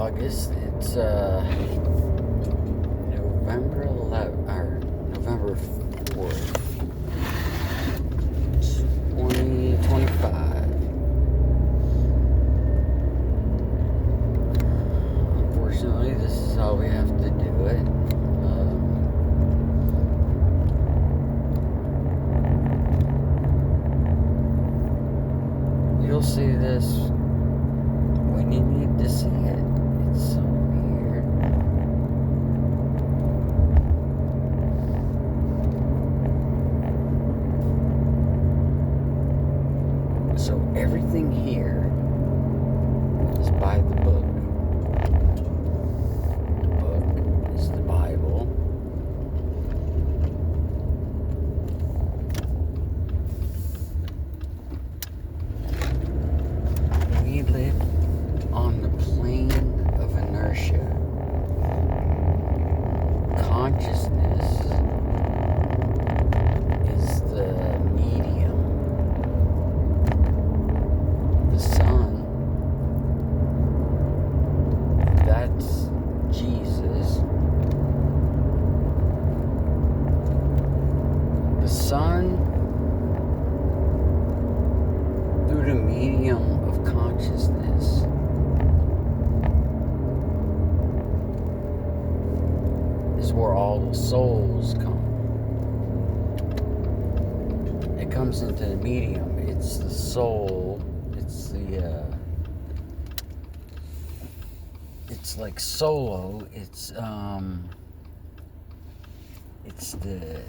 August. It's November 11th or November 4th, 2025. Unfortunately, this is how we have to do it. You'll see this when you need to see it. It's so weird. So everything here is by the book. The book is the Bible. We live on the plane of inertia. Consciousness is the medium. The sun, that's Jesus. The sun, through the medium of consciousness, is where all the souls come. It comes into the medium. It's the soul. It's like solo. It's the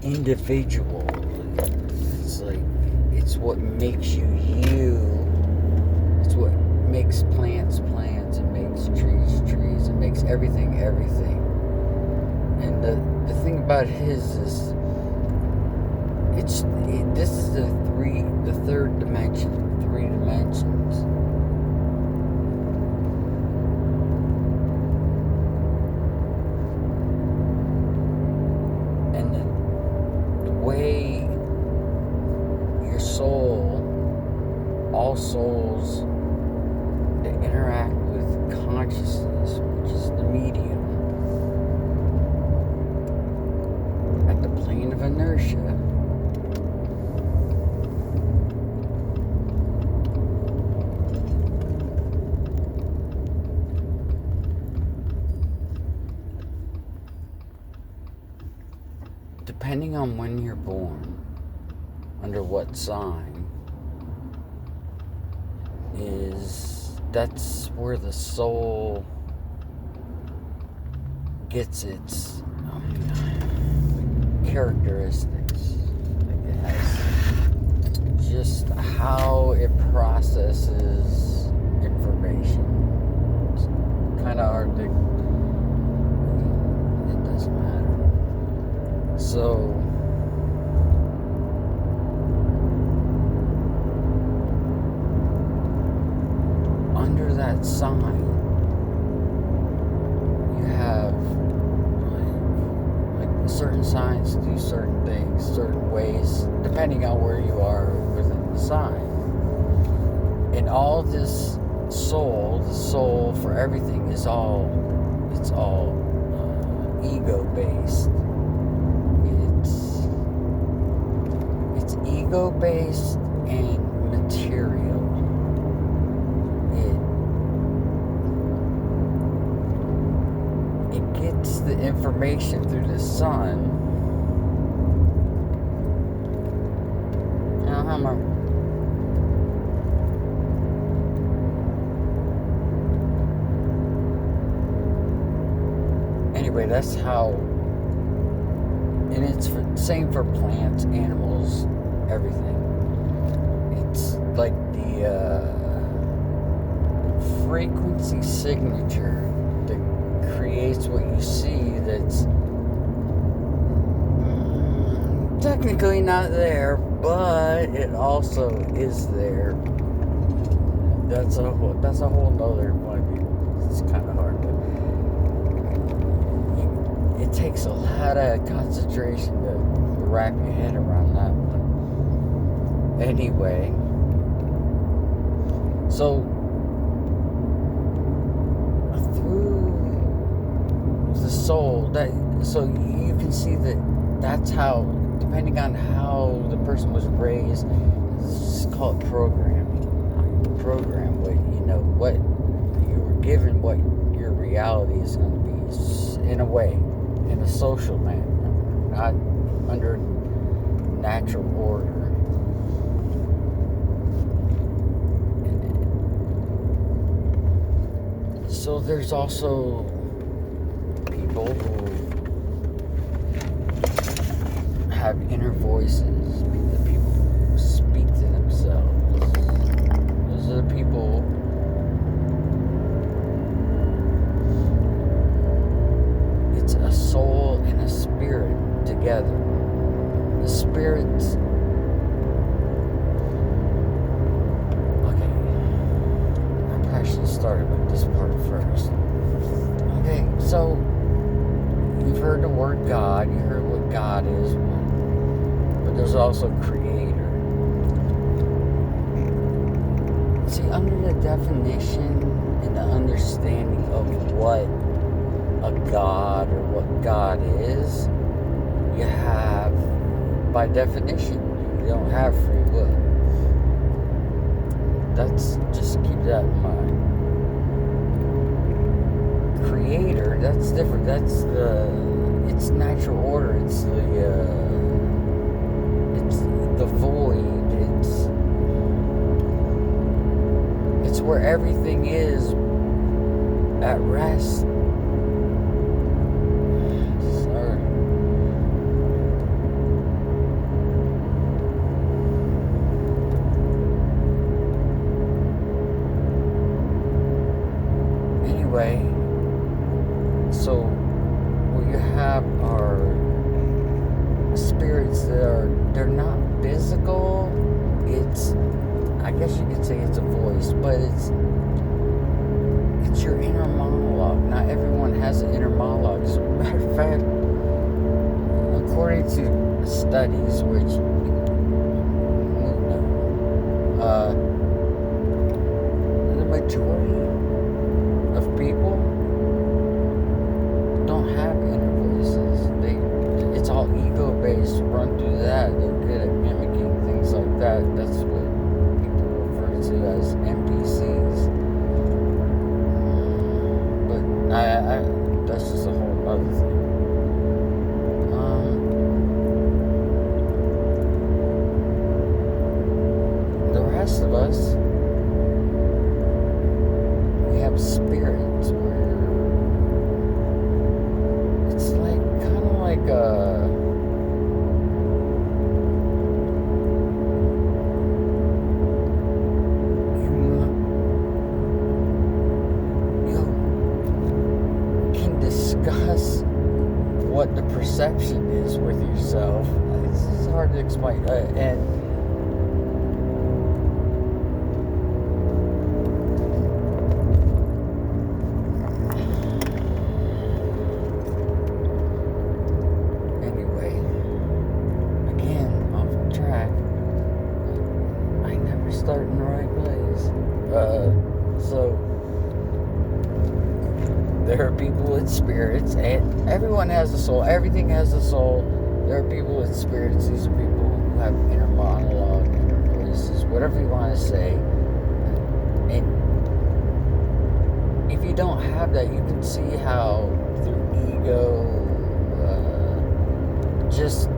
individual. It's what makes you you. It's what makes plants plants, and makes trees trees, and makes everything everything. And the thing about his is this is the third dimension, 3 dimensions. And the way your soul, all souls that interact with consciousness, which is the medium, at the plane of inertia, depending on when you're born, under what sign, that's where the soul gets its characteristics. It has just how it processes information. It's kind of hard to. It doesn't matter. So, under that sign, you have like certain signs do certain things, certain ways, depending on where you are within the sign. And all this soul, the soul for everything is all ego based. It's ego based and material. It gets the information through the sun. I don't have my. Anyway, that's how. And it's same for plants, animals, everything. It's like the frequency signature that creates what you see that's technically not there, but it also is there. That's a whole nother one. It's kind of hard to. It takes a lot of concentration to wrap your head around that one. Anyway, so through the soul. So you can see that's how, depending on how the person was raised, let's call it programming. Program what you were given, what your reality is going to be, in a way, in a social manner, not under natural order. So there's also people who have inner voices, the people who speak to themselves. Those are the people it's a soul and a spirit together. The spirit's I should start with this part first. Okay, so you've heard the word God, you heard what God is, but there's also Creator. See, under the definition and the understanding of what a God or what God is, you have, by definition, you don't have free will. Just keep that in mind. Creator, that's different. It's natural order. It's the void. It's where everything is at rest. So what you have are spirits they're not physical. I guess you could say it's a voice, but it's your inner monologue. Not everyone has an inner monologue. As a matter of fact, according to studies, which the majority of people don't have inner voices. It's all ego-based, run through that. They're good at mimicking things like that. That's what people refer to as NPCs. But that's just a whole other thing. The rest of us, we have spirits where it's kind of like you can discuss what the perception is with yourself. It's hard to explain, start in the right place. So there are people with spirits, and everyone has a soul. Everything has a soul. There are people with spirits. These are people who have inner monologue, inner voices, whatever you want to say. And if you don't have that, you can see how through ego, just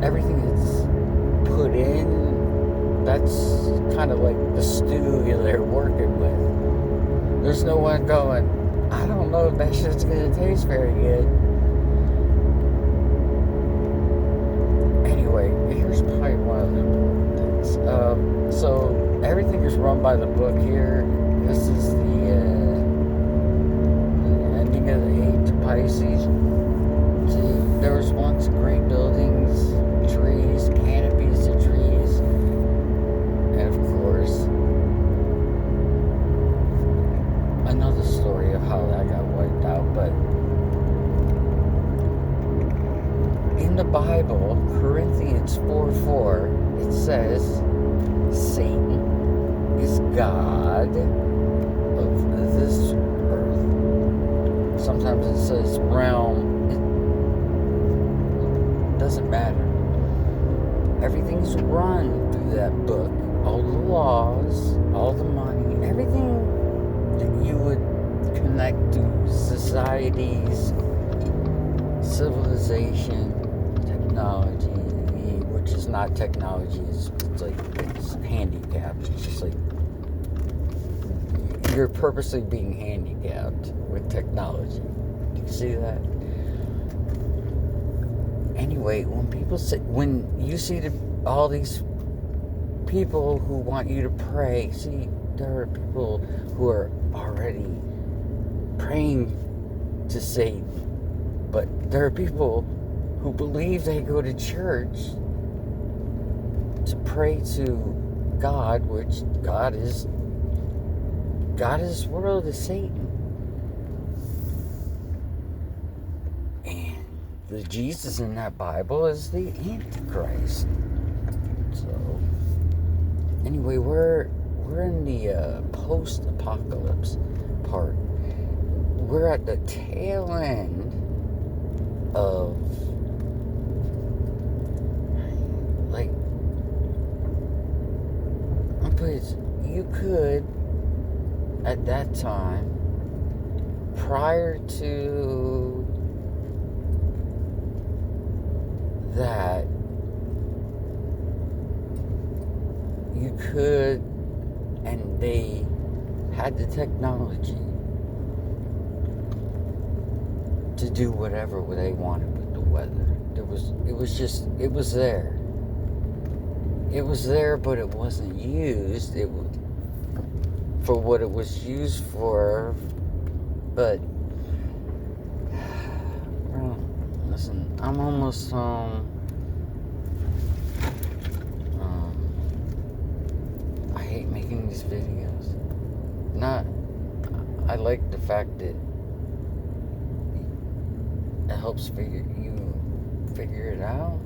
everything is put in, that's kind of like the stew they're working with. There's no one going, I don't know if that shit's gonna taste very good. Anyway, here's probably one of the important things. So everything is run by the book here. This is the ending of the age of Pisces. See, there was once great buildings, trees, canopies of trees, and of course, another story of how that got wiped out. But in the Bible, Corinthians 4:4, it says Satan is God of this earth. Sometimes it says realm. It doesn't matter. Everything's run through that book. All the laws, all the money, everything that you would connect to societies, civilization, technology, which is not technology, it's handicapped. It's just like you're purposely being handicapped with technology. Do you see that? Anyway, when you see all these people who want you to pray, see, there are people who are already praying to Satan, but there are people who believe they go to church to pray to God, which God is world is Satan. And the Jesus in that Bible is the Antichrist. So, anyway, we're in the post-apocalypse part. We're at the tail end of, like, you could, at that time, prior to that, you could, and they had the technology to do whatever they wanted with the weather. It was there. It was there, but it wasn't used. It was for what it was used for. But listen, I'm almost home. I hate making these videos. I like the fact that it helps figure it out.